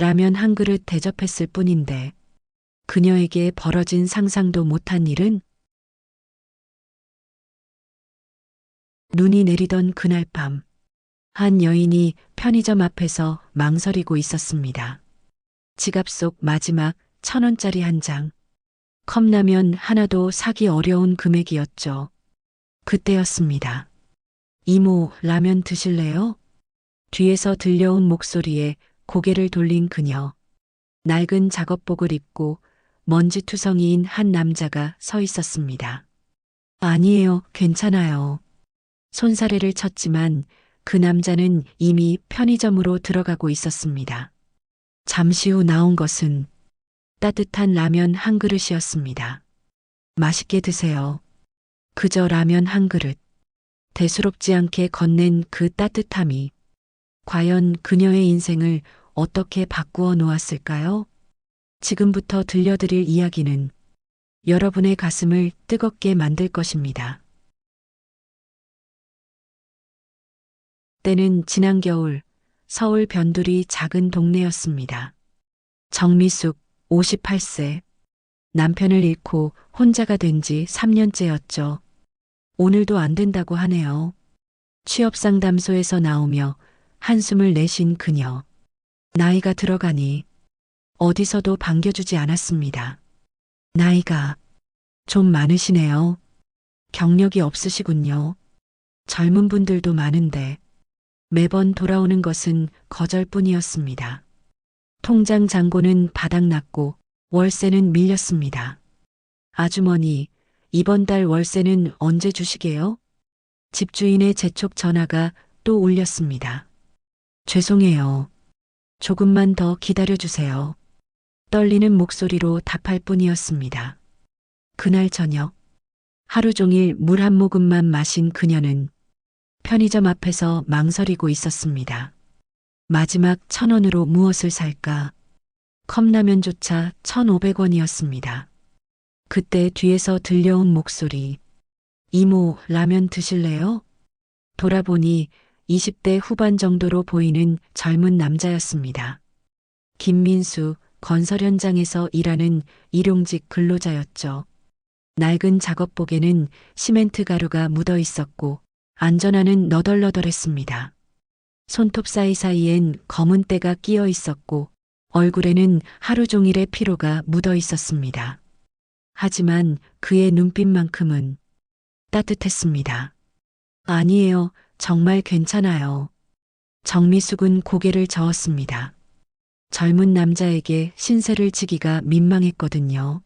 라면 한 그릇 대접했을 뿐인데 그녀에게 벌어진 상상도 못한 일은 눈이 내리던 그날 밤, 한 여인이 편의점 앞에서 망설이고 있었습니다. 지갑 속 마지막 1,000원짜리 한 장. 컵라면 하나도 사기 어려운 금액이었죠. 그때였습니다. 이모, 라면 드실래요? 뒤에서 들려온 목소리에 고개를 돌린 그녀. 낡은 작업복을 입고 먼지투성이인 한 남자가 서 있었습니다. 아니에요, 괜찮아요. 손사래를 쳤지만 그 남자는 이미 편의점으로 들어가고 있었습니다. 잠시 후 나온 것은 따뜻한 라면 한 그릇이었습니다. 맛있게 드세요. 그저 라면 한 그릇. 대수롭지 않게 건넨 그 따뜻함이 과연 그녀의 인생을 어떻게 바꾸어 놓았을까요? 지금부터 들려드릴 이야기는 여러분의 가슴을 뜨겁게 만들 것입니다. 때는 지난 겨울 서울 변두리 작은 동네였습니다. 정미숙 58세. 남편을 잃고 혼자가 된 지 3년째였죠. 오늘도 안 된다고 하네요. 취업상담소에서 나오며 한숨을 내쉰 그녀. 나이가 들어가니 어디서도 반겨주지 않았습니다. 나이가 좀 많으시네요. 경력이 없으시군요. 젊은 분들도 많은데 매번 돌아오는 것은 거절뿐이었습니다. 통장 잔고는 바닥났고 월세는 밀렸습니다. 아주머니, 이번 달 월세는 언제 주시게요? 집주인의 재촉 전화가 또 울렸습니다. 죄송해요. 조금만 더 기다려주세요. 떨리는 목소리로 답할 뿐이었습니다. 그날 저녁, 하루 종일 물 한 모금만 마신 그녀는 편의점 앞에서 망설이고 있었습니다. 마지막 1,000원으로 무엇을 살까? 컵라면조차 1,500원이었습니다. 그때 뒤에서 들려온 목소리. 이모, 라면 드실래요? 돌아보니 20대 후반 정도로 보이는 젊은 남자였습니다. 김민수, 건설 현장에서 일하는 일용직 근로자였죠. 낡은 작업복에는 시멘트 가루가 묻어 있었고 안전화는 너덜너덜했습니다. 손톱 사이사이엔 검은 때가 끼어 있었고 얼굴에는 하루 종일의 피로가 묻어 있었습니다. 하지만 그의 눈빛만큼은 따뜻했습니다. 아니에요, 정말 괜찮아요. 정미숙은 고개를 저었습니다. 젊은 남자에게 신세를 지기가 민망했거든요.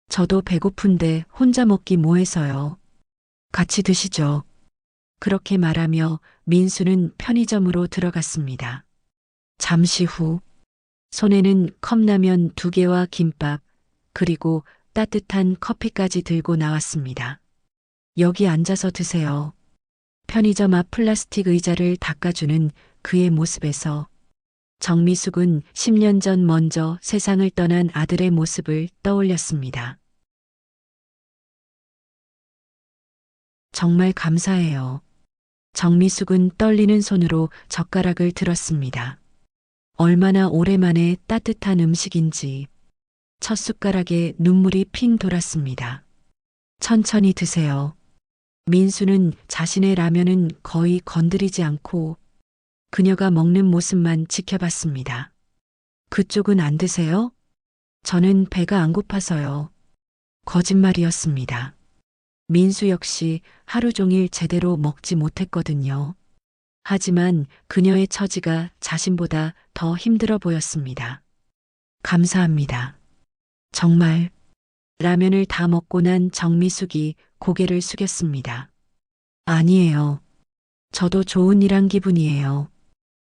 저도 배고픈데 혼자 먹기 뭐해서요. 같이 드시죠. 그렇게 말하며 민수는 편의점으로 들어갔습니다. 잠시 후 손에는 컵라면 2개와 김밥 그리고 따뜻한 커피까지 들고 나왔습니다. 여기 앉아서 드세요. 편의점 앞 플라스틱 의자를 닦아주는 그의 모습에서 정미숙은 10년 전 먼저 세상을 떠난 아들의 모습을 떠올렸습니다. 정말 감사해요. 정미숙은 떨리는 손으로 젓가락을 들었습니다. 얼마나 오랜만에 따뜻한 음식인지 첫 숟가락에 눈물이 핑 돌았습니다. 천천히 드세요. 민수는 자신의 라면은 거의 건드리지 않고 그녀가 먹는 모습만 지켜봤습니다. 그쪽은 안 드세요? 저는 배가 안 고파서요. 거짓말이었습니다. 민수 역시 하루 종일 제대로 먹지 못했거든요. 하지만 그녀의 처지가 자신보다 더 힘들어 보였습니다. 감사합니다. 정말 라면을 다 먹고 난 정미숙이 고개를 숙였습니다. 아니에요. 저도 좋은 일 한 기분이에요.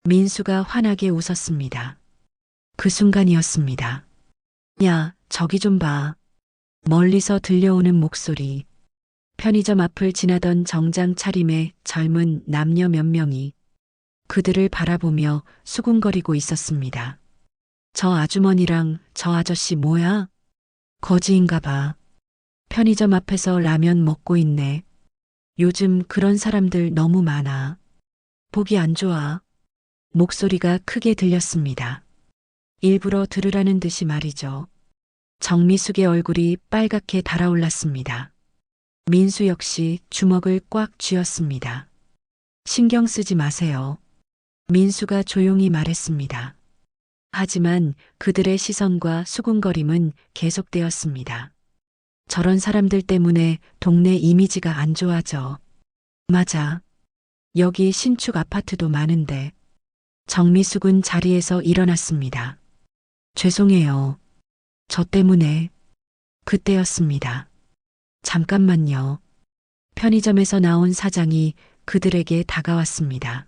민수가 환하게 웃었습니다. 그 순간이었습니다. 야, 저기 좀 봐. 멀리서 들려오는 목소리. 편의점 앞을 지나던 정장 차림의 젊은 남녀 몇 명이 그들을 바라보며 수군거리고 있었습니다. 저 아주머니랑 저 아저씨 뭐야? 거지인가 봐. 편의점 앞에서 라면 먹고 있네. 요즘 그런 사람들 너무 많아. 보기 안 좋아. 목소리가 크게 들렸습니다. 일부러 들으라는 듯이 말이죠. 정미숙의 얼굴이 빨갛게 달아올랐습니다. 민수 역시 주먹을 꽉 쥐었습니다. 신경 쓰지 마세요. 민수가 조용히 말했습니다. 하지만 그들의 시선과 수군거림은 계속되었습니다. 저런 사람들 때문에 동네 이미지가 안 좋아져. 맞아. 여기 신축 아파트도 많은데. 정미숙은 자리에서 일어났습니다. 죄송해요. 저 때문에. 그때였습니다. 잠깐만요. 편의점에서 나온 사장이 그들에게 다가왔습니다.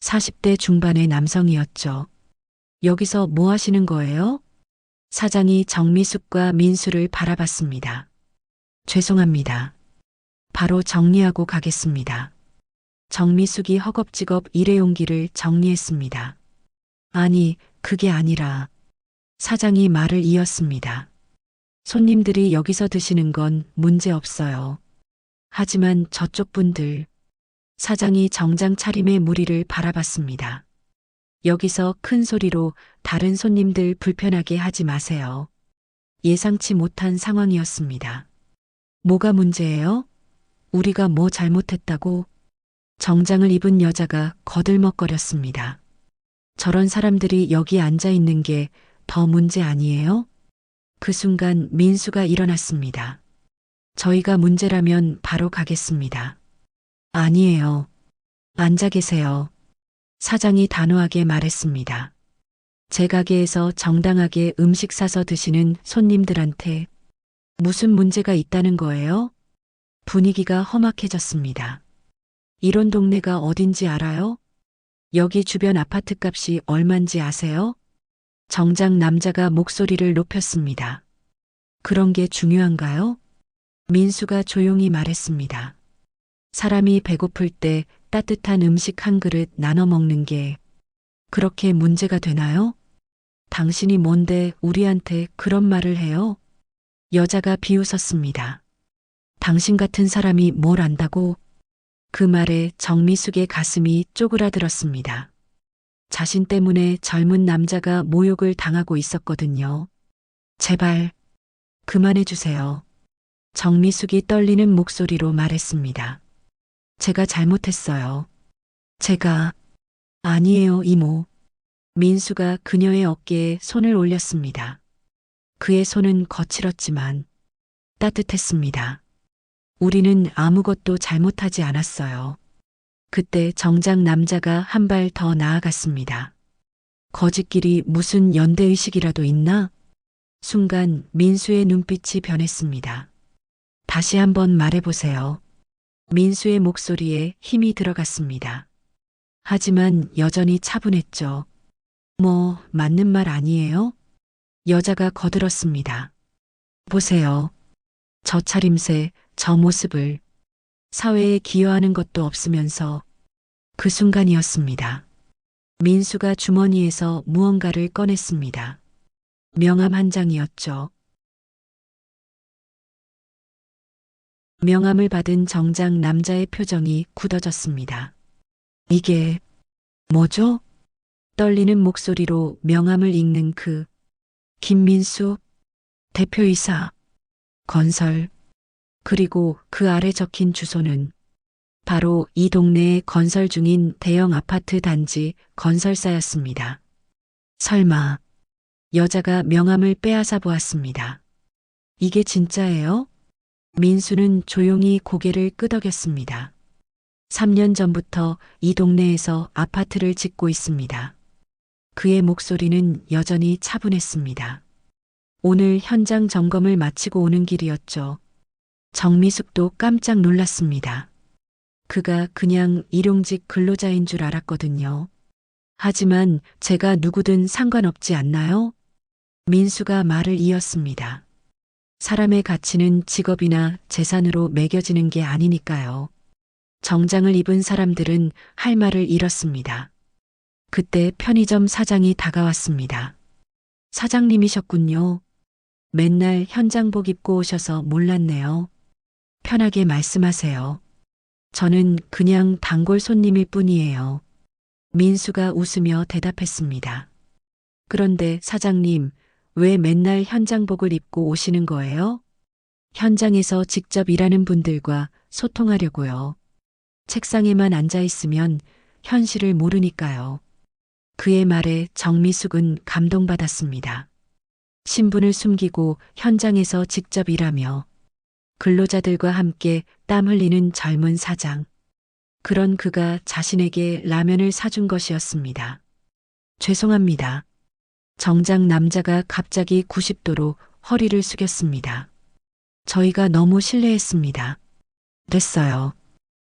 40대 중반의 남성이었죠. 여기서 뭐 하시는 거예요? 사장이 정미숙과 민수를 바라봤습니다. 죄송합니다. 바로 정리하고 가겠습니다. 정미숙이 허겁지겁 일회용기를 정리했습니다. 아니, 그게 아니라 사장이 말을 이었습니다. 손님들이 여기서 드시는 건 문제 없어요. 하지만 저쪽 분들, 사장이 정장 차림의 무리를 바라봤습니다. 여기서 큰 소리로 다른 손님들 불편하게 하지 마세요. 예상치 못한 상황이었습니다. 뭐가 문제예요? 우리가 뭐 잘못했다고? 정장을 입은 여자가 거들먹거렸습니다. 저런 사람들이 여기 앉아 있는 게 더 문제 아니에요? 그 순간 민수가 일어났습니다. 저희가 문제라면 바로 가겠습니다. 아니에요. 앉아 계세요. 사장이 단호하게 말했습니다. 제 가게에서 정당하게 음식 사서 드시는 손님들한테 무슨 문제가 있다는 거예요? 분위기가 험악해졌습니다. 이런 동네가 어딘지 알아요? 여기 주변 아파트 값이 얼만지 아세요? 정장 남자가 목소리를 높였습니다. 그런 게 중요한가요? 민수가 조용히 말했습니다. 사람이 배고플 때 따뜻한 음식 한 그릇 나눠 먹는 게 그렇게 문제가 되나요? 당신이 뭔데 우리한테 그런 말을 해요? 여자가 비웃었습니다. 당신 같은 사람이 뭘 안다고? 그 말에 정미숙의 가슴이 쪼그라들었습니다. 자신 때문에 젊은 남자가 모욕을 당하고 있었거든요. 제발 그만해 주세요. 정미숙이 떨리는 목소리로 말했습니다. 제가 잘못했어요. 제가 아니에요, 이모. 민수가 그녀의 어깨에 손을 올렸습니다. 그의 손은 거칠었지만 따뜻했습니다. 우리는 아무것도 잘못하지 않았어요. 그때 정장 남자가 한 발 더 나아갔습니다. 거짓끼리 무슨 연대의식이라도 있나? 순간 민수의 눈빛이 변했습니다. 다시 한번 말해보세요. 민수의 목소리에 힘이 들어갔습니다. 하지만 여전히 차분했죠. 뭐, 맞는 말 아니에요? 여자가 거들었습니다. 보세요. 저 차림새, 저 모습을 사회에 기여하는 것도 없으면서 그 순간이었습니다. 민수가 주머니에서 무언가를 꺼냈습니다. 명함 한 장이었죠. 명함을 받은 정장 남자의 표정이 굳어졌습니다. 이게 뭐죠? 떨리는 목소리로 명함을 읽는 그 김민수 대표이사 건설 그리고 그 아래 적힌 주소는 바로 이 동네에 건설 중인 대형 아파트 단지 건설사였습니다. 설마 여자가 명함을 빼앗아 보았습니다. 이게 진짜예요? 민수는 조용히 고개를 끄덕였습니다. 3년 전부터 이 동네에서 아파트를 짓고 있습니다. 그의 목소리는 여전히 차분했습니다. 오늘 현장 점검을 마치고 오는 길이었죠. 정미숙도 깜짝 놀랐습니다. 그가 그냥 일용직 근로자인 줄 알았거든요. 하지만 제가 누구든 상관없지 않나요? 민수가 말을 이었습니다. 사람의 가치는 직업이나 재산으로 매겨지는 게 아니니까요. 정장을 입은 사람들은 할 말을 잃었습니다. 그때 편의점 사장이 다가왔습니다. 사장님이셨군요. 맨날 현장복 입고 오셔서 몰랐네요. 편하게 말씀하세요. 저는 그냥 단골 손님일 뿐이에요. 민수가 웃으며 대답했습니다. 그런데 사장님, 왜 맨날 현장복을 입고 오시는 거예요? 현장에서 직접 일하는 분들과 소통하려고요. 책상에만 앉아 있으면 현실을 모르니까요. 그의 말에 정미숙은 감동받았습니다. 신분을 숨기고 현장에서 직접 일하며 근로자들과 함께 땀 흘리는 젊은 사장. 그런 그가 자신에게 라면을 사준 것이었습니다. 죄송합니다. 정작 남자가 갑자기 90도로 허리를 숙였습니다. 저희가 너무 실례했습니다. 됐어요.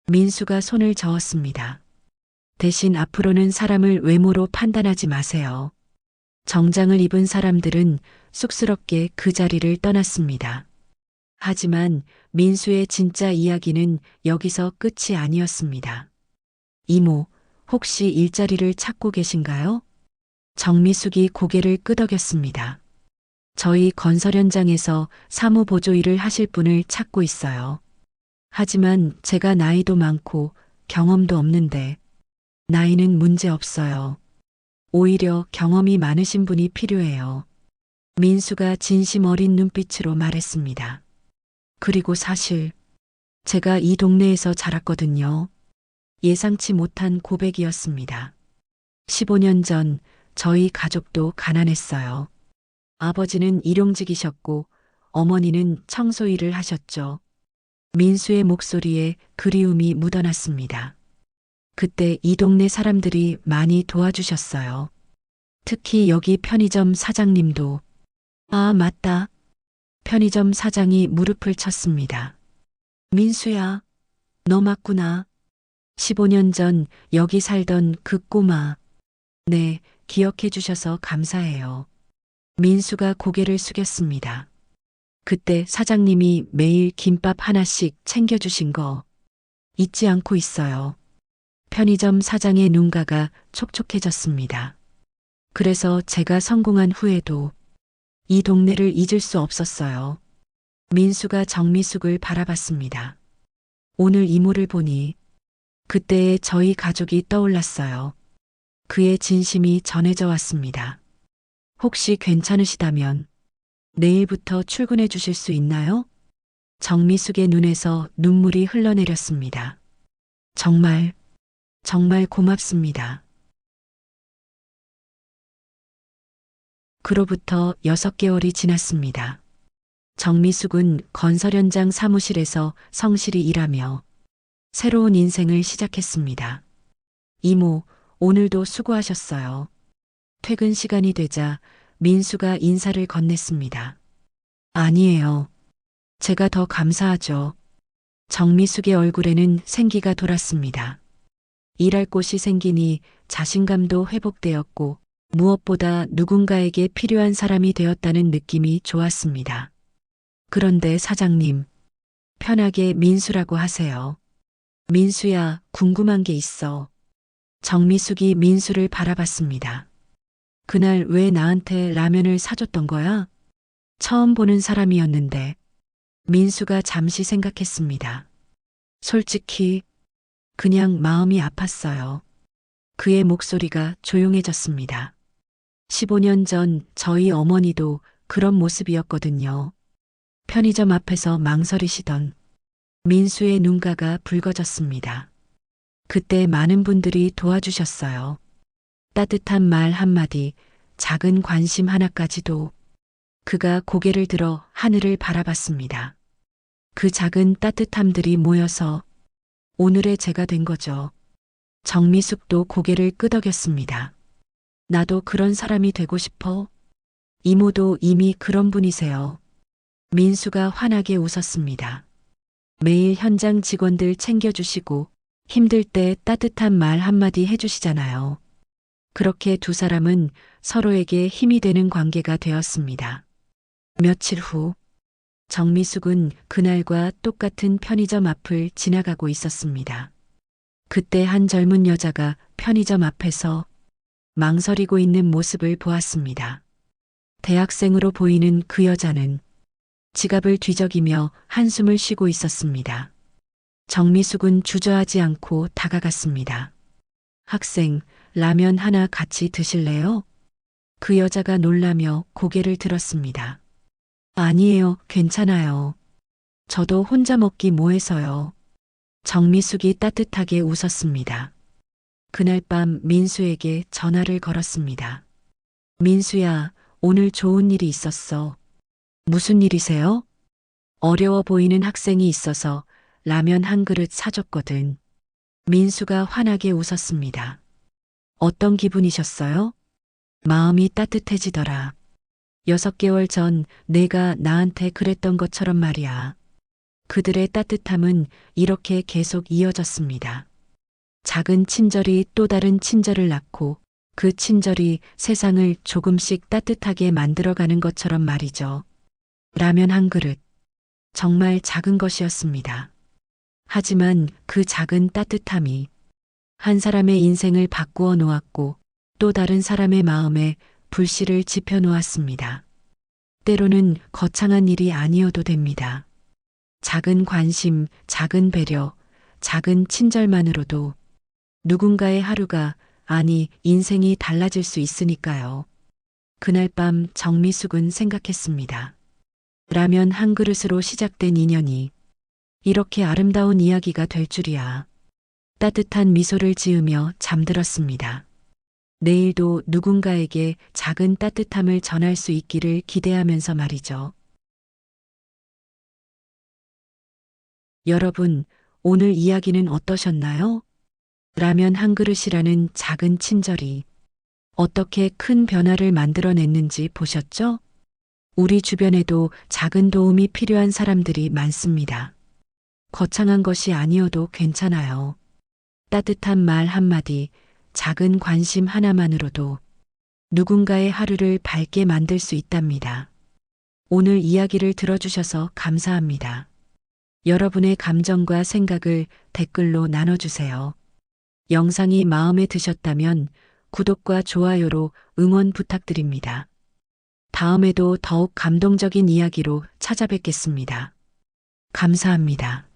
민수가 손을 저었습니다. 대신 앞으로는 사람을 외모로 판단하지 마세요. 정장을 입은 사람들은 쑥스럽게 그 자리를 떠났습니다. 하지만 민수의 진짜 이야기는 여기서 끝이 아니었습니다. 이모, 혹시 일자리를 찾고 계신가요? 정미숙이 고개를 끄덕였습니다. 저희 건설 현장에서 사무보조 일을 하실 분을 찾고 있어요. 하지만 제가 나이도 많고 경험도 없는데 나이는 문제 없어요. 오히려 경험이 많으신 분이 필요해요. 민수가 진심 어린 눈빛으로 말했습니다. 그리고 사실 제가 이 동네에서 자랐거든요. 예상치 못한 고백이었습니다. 15년 전 저희 가족도 가난했어요. 아버지는 일용직이셨고 어머니는 청소 일을 하셨죠. 민수의 목소리에 그리움이 묻어났습니다. 그때 이 동네 사람들이 많이 도와주셨어요. 특히 여기 편의점 사장님도. 아, 맞다. 편의점 사장이 무릎을 쳤습니다. 민수야, 너 맞구나. 15년 전 여기 살던 그 꼬마. 네, 기억해 주셔서 감사해요. 민수가 고개를 숙였습니다. 그때 사장님이 매일 김밥 하나씩 챙겨주신 거 잊지 않고 있어요. 편의점 사장의 눈가가 촉촉해졌습니다. 그래서 제가 성공한 후에도 이 동네를 잊을 수 없었어요. 민수가 정미숙을 바라봤습니다. 오늘 이모를 보니 그때의 저희 가족이 떠올랐어요. 그의 진심이 전해져 왔습니다. 혹시 괜찮으시다면 내일부터 출근해 주실 수 있나요? 정미숙의 눈에서 눈물이 흘러내렸습니다. 정말, 정말 고맙습니다. 그로부터 6개월이 지났습니다. 정미숙은 건설 현장 사무실에서 성실히 일하며 새로운 인생을 시작했습니다. 이모, 오늘도 수고하셨어요. 퇴근 시간이 되자 민수가 인사를 건넸습니다. 아니에요. 제가 더 감사하죠. 정미숙의 얼굴에는 생기가 돌았습니다. 일할 곳이 생기니 자신감도 회복되었고 무엇보다 누군가에게 필요한 사람이 되었다는 느낌이 좋았습니다. 그런데 사장님, 편하게 민수라고 하세요. 민수야, 궁금한 게 있어. 정미숙이 민수를 바라봤습니다. 그날 왜 나한테 라면을 사줬던 거야? 처음 보는 사람이었는데. 민수가 잠시 생각했습니다. 솔직히 그냥 마음이 아팠어요. 그의 목소리가 조용해졌습니다. 15년 전 저희 어머니도 그런 모습이었거든요. 편의점 앞에서 망설이시던. 민수의 눈가가 붉어졌습니다. 그때 많은 분들이 도와주셨어요. 따뜻한 말 한마디, 작은 관심 하나까지도. 그가 고개를 들어 하늘을 바라봤습니다. 그 작은 따뜻함들이 모여서 오늘의 제가 된 거죠. 정미숙도 고개를 끄덕였습니다. 나도 그런 사람이 되고 싶어. 이모도 이미 그런 분이세요. 민수가 환하게 웃었습니다. 매일 현장 직원들 챙겨주시고 힘들 때 따뜻한 말 한마디 해주시잖아요. 그렇게 두 사람은 서로에게 힘이 되는 관계가 되었습니다. 며칠 후 정미숙은 그날과 똑같은 편의점 앞을 지나가고 있었습니다. 그때 한 젊은 여자가 편의점 앞에서 망설이고 있는 모습을 보았습니다. 대학생으로 보이는 그 여자는 지갑을 뒤적이며 한숨을 쉬고 있었습니다. 정미숙은 주저하지 않고 다가갔습니다. 학생, 라면 하나 같이 드실래요? 그 여자가 놀라며 고개를 들었습니다. 아니에요, 괜찮아요. 저도 혼자 먹기 뭐해서요. 정미숙이 따뜻하게 웃었습니다. 그날 밤 민수에게 전화를 걸었습니다. 민수야, 오늘 좋은 일이 있었어. 무슨 일이세요? 어려워 보이는 학생이 있어서 라면 한 그릇 사줬거든. 민수가 환하게 웃었습니다. 어떤 기분이셨어요? 마음이 따뜻해지더라. 6개월 전 내가 나한테 그랬던 것처럼 말이야. 그들의 따뜻함은 이렇게 계속 이어졌습니다. 작은 친절이 또 다른 친절을 낳고 그 친절이 세상을 조금씩 따뜻하게 만들어가는 것처럼 말이죠. 라면 한 그릇. 정말 작은 것이었습니다. 하지만 그 작은 따뜻함이 한 사람의 인생을 바꾸어 놓았고 또 다른 사람의 마음에 불씨를 지펴 놓았습니다. 때로는 거창한 일이 아니어도 됩니다. 작은 관심, 작은 배려, 작은 친절만으로도 누군가의 하루가, 아니 인생이 달라질 수 있으니까요. 그날 밤 정미숙은 생각했습니다. 라면 한 그릇으로 시작된 인연이 이렇게 아름다운 이야기가 될 줄이야. 따뜻한 미소를 지으며 잠들었습니다. 내일도 누군가에게 작은 따뜻함을 전할 수 있기를 기대하면서 말이죠. 여러분, 오늘 이야기는 어떠셨나요? 라면 한 그릇이라는 작은 친절이 어떻게 큰 변화를 만들어냈는지 보셨죠? 우리 주변에도 작은 도움이 필요한 사람들이 많습니다. 거창한 것이 아니어도 괜찮아요. 따뜻한 말 한마디, 작은 관심 하나만으로도 누군가의 하루를 밝게 만들 수 있답니다. 오늘 이야기를 들어주셔서 감사합니다. 여러분의 감정과 생각을 댓글로 나눠주세요. 영상이 마음에 드셨다면 구독과 좋아요로 응원 부탁드립니다. 다음에도 더욱 감동적인 이야기로 찾아뵙겠습니다. 감사합니다.